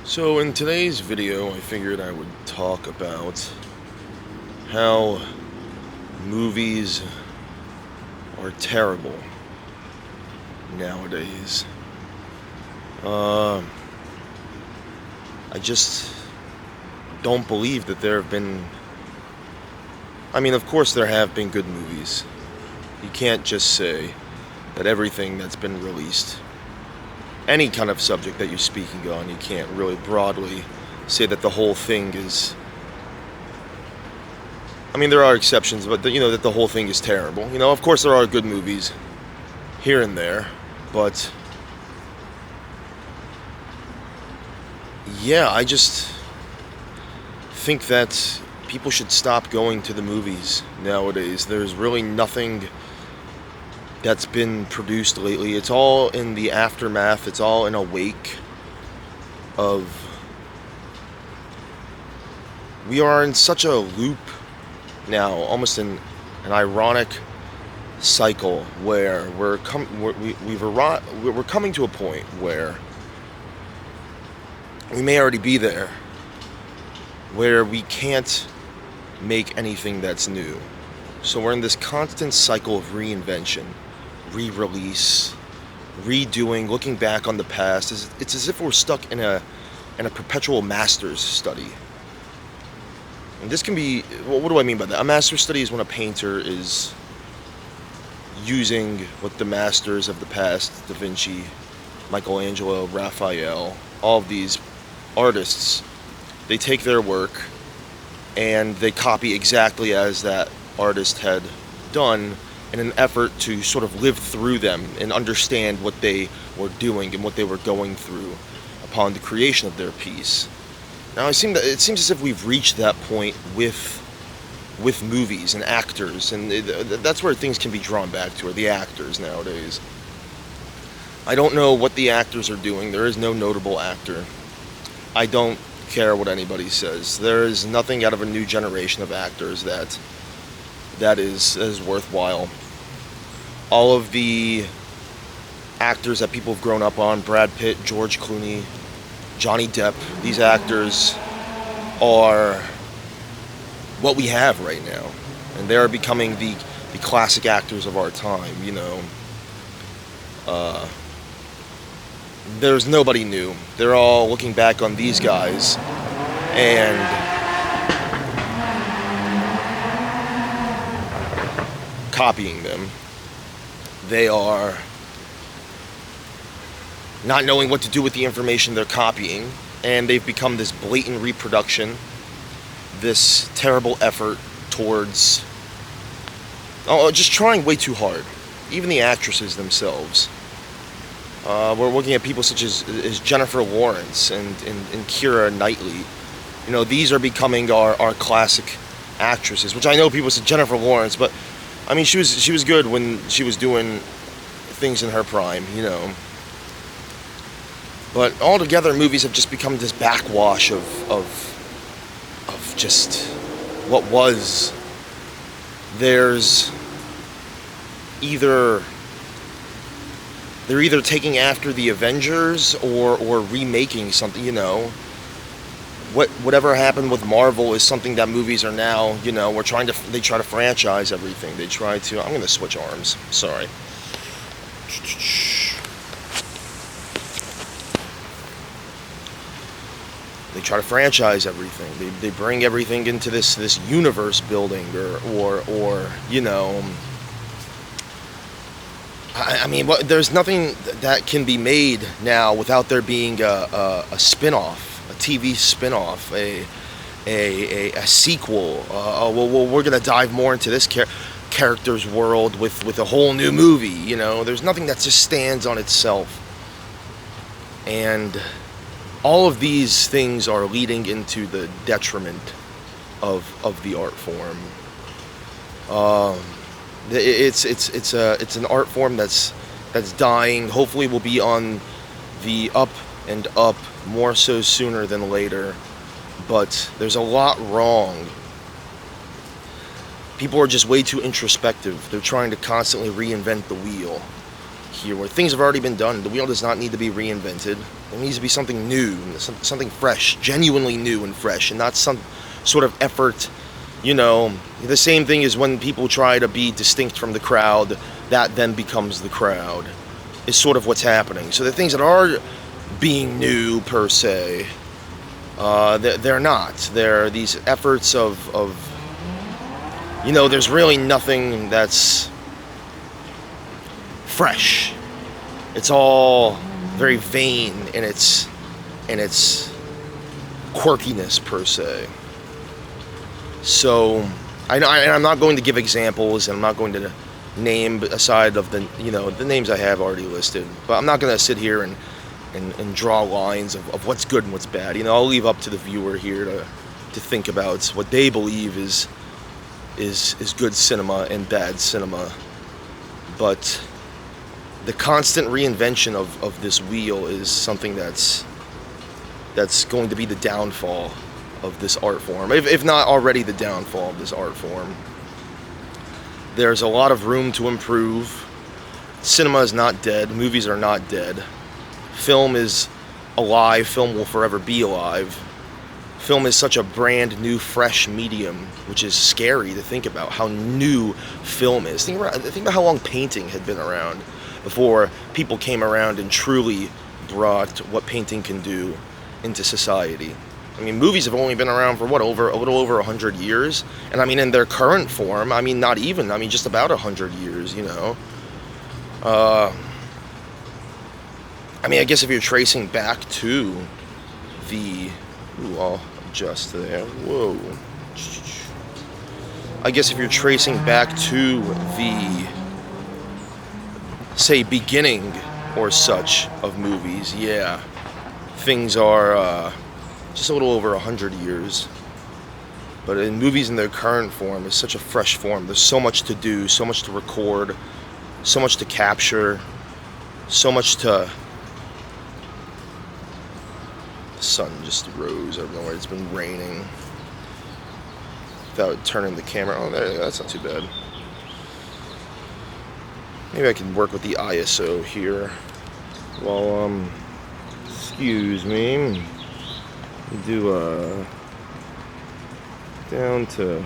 So in today's video, I figured I would talk about how movies are terrible nowadays. Uh, I just don't believe that there have been. I mean, of course, there have been good movies. You can't just say that everything that's been released, any kind of subject that you're speaking on, you can't really broadly say that the whole thing is. I mean, there are exceptions, but that the whole thing is terrible. Of course, there are good movies here and there, but yeah, I just think that people should stop going to the movies nowadays. There's really nothing that's been produced lately. It's all in the aftermath, it's all in a wake of. We are in such a loop now, almost in an ironic cycle where we're coming to a point where we may already be there, where we can't make anything that's new. So we're in this constant cycle of reinvention, re-release, redoing, looking back on the past. It's as if we're stuck in a perpetual master's study. And this can be, well, what do I mean by that? A master's study is when a painter is using what the masters of the past, Da Vinci, Michelangelo, Raphael, all of these artists, they take their work and they copy exactly as that artist had done in an effort to sort of live through them and understand what they were doing and what they were going through upon the creation of their piece. Now, it seems as if we've reached that point with movies and actors, and that's where things can be drawn back to, are the actors nowadays. I don't know what the actors are doing. There is no notable actor. I don't care what anybody says. There is nothing out of a new generation of actors that is worthwhile. All of the actors that people have grown up on, Brad Pitt, George Clooney, Johnny Depp, these actors are what we have right now. And they are becoming the classic actors of our time, There's nobody new. They're all looking back on these guys and copying them. They are not knowing what to do with the information they're copying, and they've become this blatant reproduction, this terrible effort towards just trying way too hard. Even the actresses themselves. We're looking at people such as Jennifer Lawrence and Keira Knightley. These are becoming our classic actresses, which I know people said Jennifer Lawrence, but I mean, she was good when she was doing things in her prime, But altogether, movies have just become this backwash of just what was. They're either taking after the Avengers or remaking something, Whatever happened with Marvel is something that movies are now, they try to franchise everything. I'm going to switch arms. Sorry. They try to franchise everything. They bring everything into this universe building or I mean, there's nothing that can be made now without there being a spin-off, a TV spin-off, a sequel. Well, we're going to dive more into this character's world with a whole new movie, There's nothing that just stands on itself. And all of these things are leading into the detriment of the art form. It's an art form that's dying. Hopefully, will be on the up and up, more so sooner than later. But there's a lot wrong. People are just way too introspective. They're trying to constantly reinvent the wheel. here where things have already been done. The wheel does not need to be reinvented. There needs to be something new, something fresh, genuinely new and fresh, and not some sort of effort. The same thing is when people try to be distinct from the crowd, that then becomes the crowd, is sort of what's happening. So the things that are being new per se, they're not. They're these efforts of there's really nothing that's fresh. It's all very vain in its quirkiness per se. So I'm not going to give examples, and I'm not going to name aside of the names I have already listed. But I'm not going to sit here and draw lines of what's good and what's bad. I'll leave up to the viewer here to think about what they believe is good cinema and bad cinema. But the constant reinvention of this wheel is something that's going to be the downfall of this art form, if not already the downfall of this art form. There's a lot of room to improve. Cinema is not dead. Movies are not dead. Film is alive. Film will forever be alive. Film is such a brand new, fresh medium, which is scary to think about how new film is. Think about how long painting had been around before people came around and truly brought what painting can do into society. Movies have only been around for a little over 100 years, and in their current form, not even, just about 100 years, I guess if you're tracing back to the, I'll adjust there, whoa. I guess if you're tracing back to the, say, beginning or such of movies, yeah, things are, just a little over 100 years. But in movies in their current form, is such a fresh form. There's so much to do, so much to record, so much to capture, so much to... The sun just rose out of nowhere. It's been raining. Without turning the camera... Oh, there, that's not too bad. Maybe I can work with the ISO here. Well, excuse me. Do down to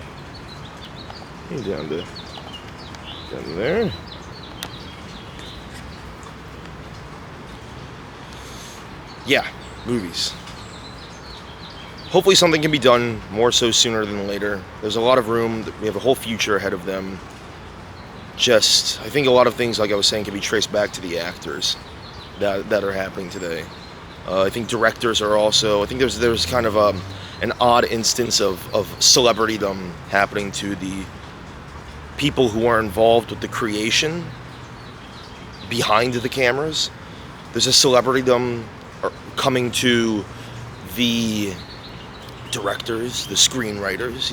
there. Yeah, movies. Hopefully something can be done more so sooner than later. There's a lot of room. We have a whole future ahead of them. I think a lot of things, like I was saying, can be traced back to the actors that are happening today. I think directors are also... I think there's kind of an odd instance of celebritydom happening to the people who are involved with the creation behind the cameras. There's a celebritydom coming to the directors, the screenwriters.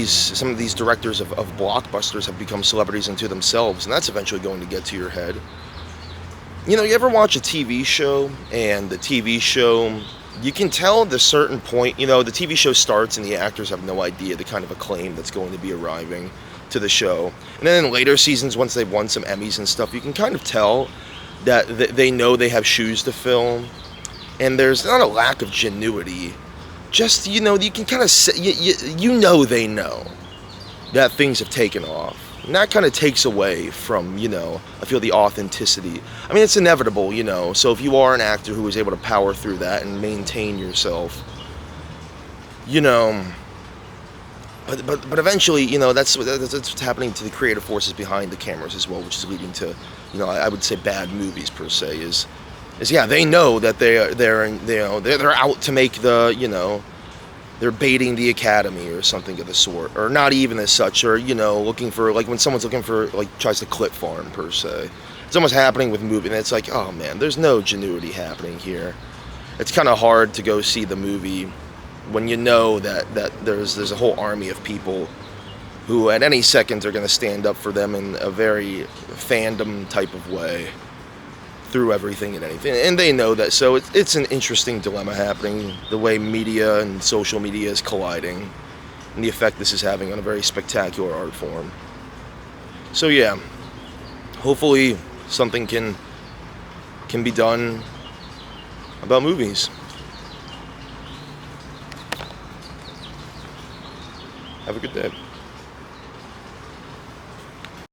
Some of these directors of blockbusters have become celebrities unto themselves, and that's eventually going to get to your head. You ever watch a TV show, and the TV show, you can tell at a certain point, the TV show starts and the actors have no idea the kind of acclaim that's going to be arriving to the show. And then in later seasons, once they've won some Emmys and stuff, you can kind of tell that they know they have shoes to fill. And there's not a lack of genuity. Just, you can kind of say, they know that things have taken off. And that kind of takes away from, I feel the authenticity. It's inevitable, So if you are an actor who is able to power through that and maintain yourself, but eventually, that's what's happening to the creative forces behind the cameras as well, which is leading to, I would say bad movies per se. Is yeah, they know that they're out to make the, they're baiting the Academy or something of the sort, or not even as such, or looking for, like when someone's looking for, like, tries to clip farm per se. It's almost happening with movie, and it's like, oh man, there's no genuity happening here. It's kind of hard to go see the movie when you know that there's a whole army of people who at any second are going to stand up for them in a very fandom type of way through everything and anything, and they know that. So it's an interesting dilemma happening, the way media and social media is colliding, and the effect this is having on a very spectacular art form. So yeah, hopefully something can be done about movies. Have a good day.